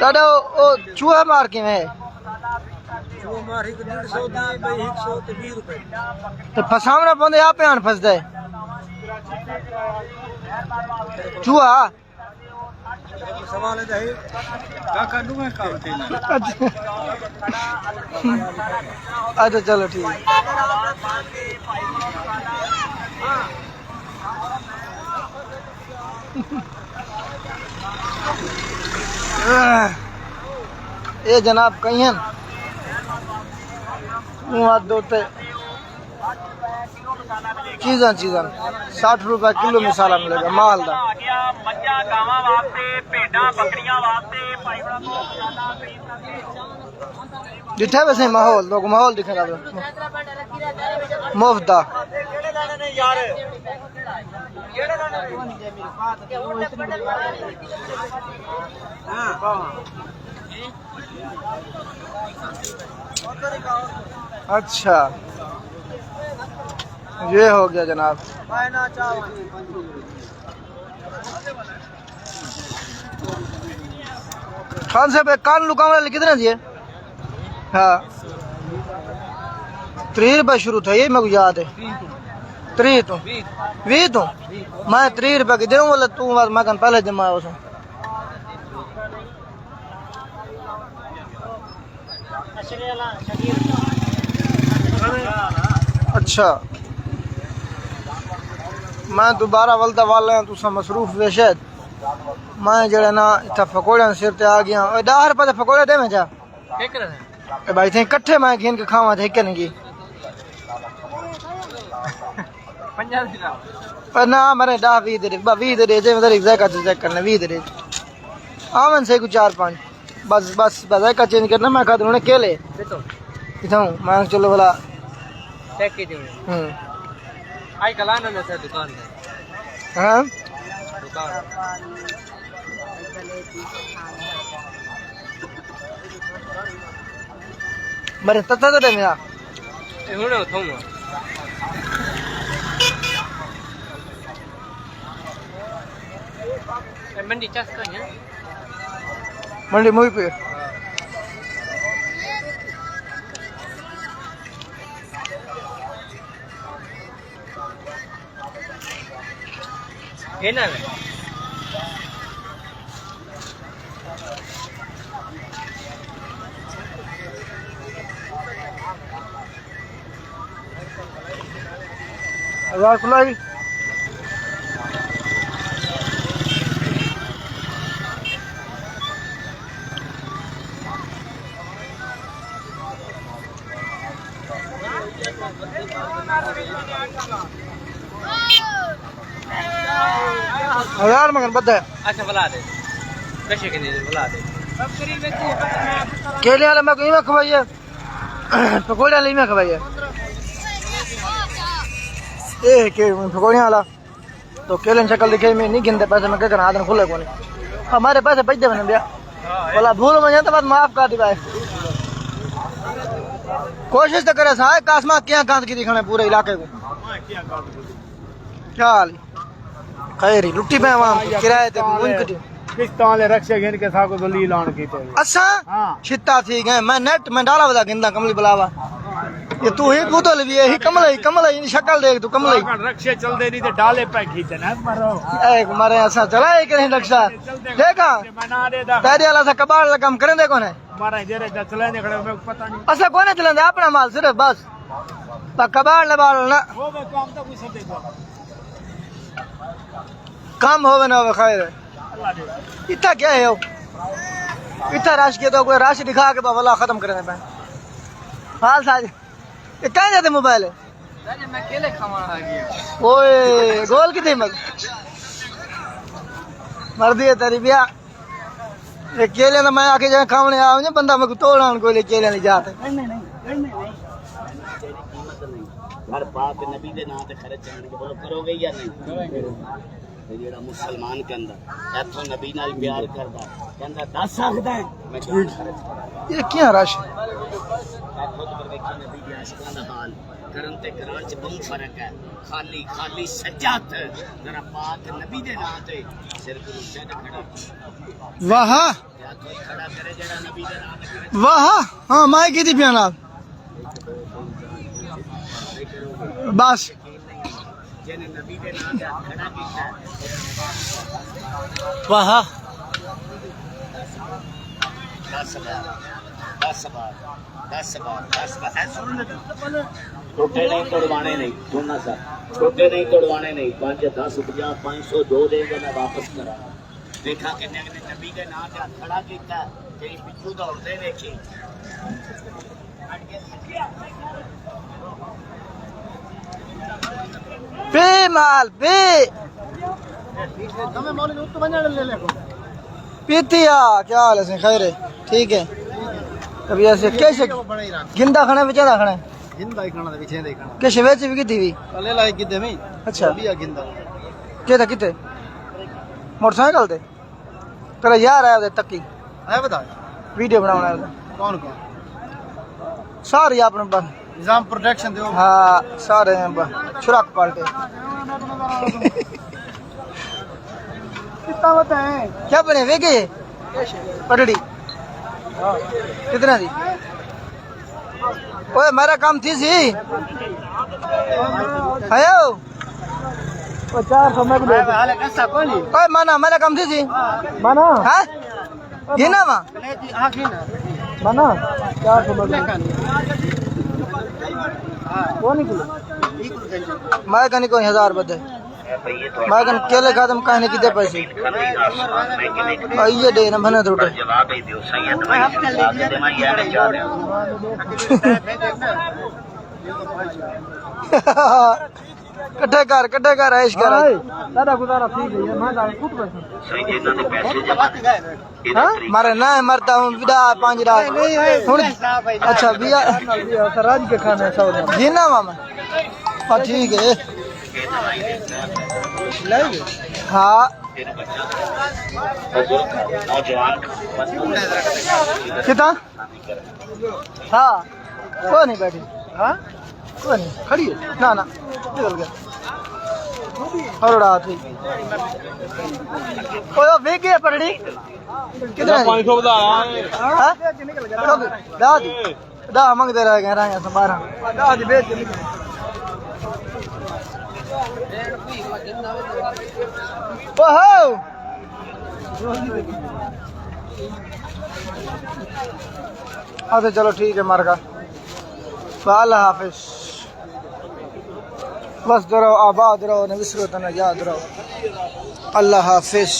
ताड़ा ओ चूहा मार के में चूहा मार 150 दी भाई 120 रुपए ते फसावना पौंदे आपे आन फसदा है चूहा सवाल है काका नुए काम थे अच्छा चलो ठीक है ये जनाब कहीं दोते चीज़ा 60 रुपए किलो मिसाला मिलेगा माल दा दिठा वैसे माहौल लोग माहौल दिखे रहा मुफ्त दा अच्छा ये हो गया जनाब खान साहब कान लुकावने वाले कितने दिए हाँ 30 रुपए शुरू था ये मेरे को याद है 30 तो 20 तो मैं 30 रुपए की दूँ बोले तू मैं कन पहले जमा उसमें अच्छा मैं दोबारा वलदा वाले तुसा मसरूफ वे शायद मैं जड़े ना इतना पकौड़े सिर ते आ गया 10 रुपए दे पकौड़े दे मैं जा भाई थे इकट्ठे मैं खेन के खावा थे नहीं की पर ना मेरे 10 20 दे जे मेरे एग्जैक्ट चेक करने 20 दे आवन से कुछ 4-5 बस का चेंज करना मैं खा दूं केले इथों मैं चलो भला चेक की दे आई कलाना में से दुकान है हां दुकान मरे तत्ता तो मेरा ए हुणे थो ए मंडी चस तो है मंडी मुई पे है ना हजार खुलाई हजार मगन बद्दा अच्छा बुला दे कैसे के नहीं बुला दे सब करी व्यक्ति केले वाला मैं कहीं में खवाइए पकोड़े वाले में खवाइए ए के पकोड़े वाला तो केले शक्ल दिखे में नहीं गिनते पैसे मैं क्या करना हाथ खुले को नहीं हमारे पैसे पैसे बने भैया बोला भूल में तो बात माफ कर दी भाई कोशिश तो करे साहब कासमा क्या गांध की दिखाने पूरे इलाके को क्या खैरी लुट्टी पे आवाम किराए ते मुंकटी किस्ताले रक्षे गिन के साको दलील आन की तो असा छित्ता थी गए मैं नेट में डाला बता गिंदा कमली बुलावा ये तू ही कूदल भी है ही कमला ही शक्ल देख तू कमला रक्षे चल दे नहीं ते डाले पे खींचे ना मारो एक मारे असा चला एक नहीं रक्षा देखा तेरे वाला सा कबाड़ ला काम करे देखो ने मारा जेरे चले ने खड़े मैं पता नहीं असा कोने चलेंदे अपना माल सिर्फ बस पर कबाड़ ले बाल ना वो काम तो कुछ देखो काम होवे ना होवे खैर इतना क्या है इतना राश के तो कोई राश दिखा के बाबा खत्म कर दे हाल साज ये कहाँ जाते मोबाइल है मैं केले खावा आ गया ओए गोल कितने मर दिए तेरी बिया ये केले ना मैं आके जाए खाने आओ ना बंदा मेरे को तोड़ान कोई केले नहीं जाते नहीं घर पाक नबी दे नाम ते खर्च करने के बोलो करोगे या नहीं जेड़ा मुसलमान के अंदर एथो नबी नाल प्यार करदा कहंदा 10 सकदा है मैं ये क्या रश एथो तो देखी नबी दी आशिकां दा हाल करन ते करान च बहुत फर्क है खाली सज्जात जरा पाक नबी दे नाम ते सिर को ऊंचा खड़ा वाह खड़ा करे जेड़ा नबी दे नाम ते खड़े वाह हाँ मैं की थी पियाना बस जेने नबी दे नाम ते खड़ा कीता वाह 10 बार सुन ले टोटे नहीं तोड़वाने नहीं सुनना सा टोटे नहीं तोड़वाने नहीं 5 10 50 500 दो देगा मैं वापस करा देखा कि नबी के नाम ते खड़ा कीता तेरी पिछू दौड़ते देखी पे माल पे તમે મોલી ઉત્તો બંજાડ ले ले पीतिया क्या हाल है खैर है ठीक है अभी ऐसे कैसे बड़े राख गिंदा खाने बेचा खाने गिंदा ही खाना ते पीछे दे खाना कैसे वेच भी की थी ले लाई किदे में अच्छा बिया गिंदा क्या था कितने मोटरसाइकिल थे तेरा यार आया उधर तक की है बता वीडियो बनाना है कौन कौन सारी आपने बस निजाम प्रोटेक्शन दो हाँ सारे छुराक पाल्टे कितना बता है क्या बने वे गए पटड़ी कितना दी ओए मेरा काम थी सी आयो ओ 400 में दे हाले कैसा कोनी ओए माना मेरा काम थी सी माना हैं ये ना मा आखिर ना माना 400 में कौन किलो मैं कहीं कोई 1000 बदे मैं कहीं केले खत्म कहने की दे पैसे आइए दे ना बने टोटे जवाब ही दियो सैयद भाई दे मैं ये नहीं चाह रहा कट्ठे कर ऐश कर दादा गुजारा ठीक है मैं दादा कूट पैसा सही इन्हां दे पैसे जमा हां मारे ना मरता हूं विदा 5 रात हुन अच्छा बिया राज के खाना सौ जीना मामा हां ठीक है हाँ कितना हाँ कोई नहीं बैठी हाँ कोई नहीं खड़ी है ना ना निकल गया और उड़ा थी ओए वे गया पटड़ी कितना 500 बता हां दा मंगते रह गए रहा संभारा दा दी बेच ओहो अच्छा चलो ठीक है मार का अल्लाह हाफिज बस रहो आबाद रहो न विसरो तना याद रहो अल्लाह हाफिज।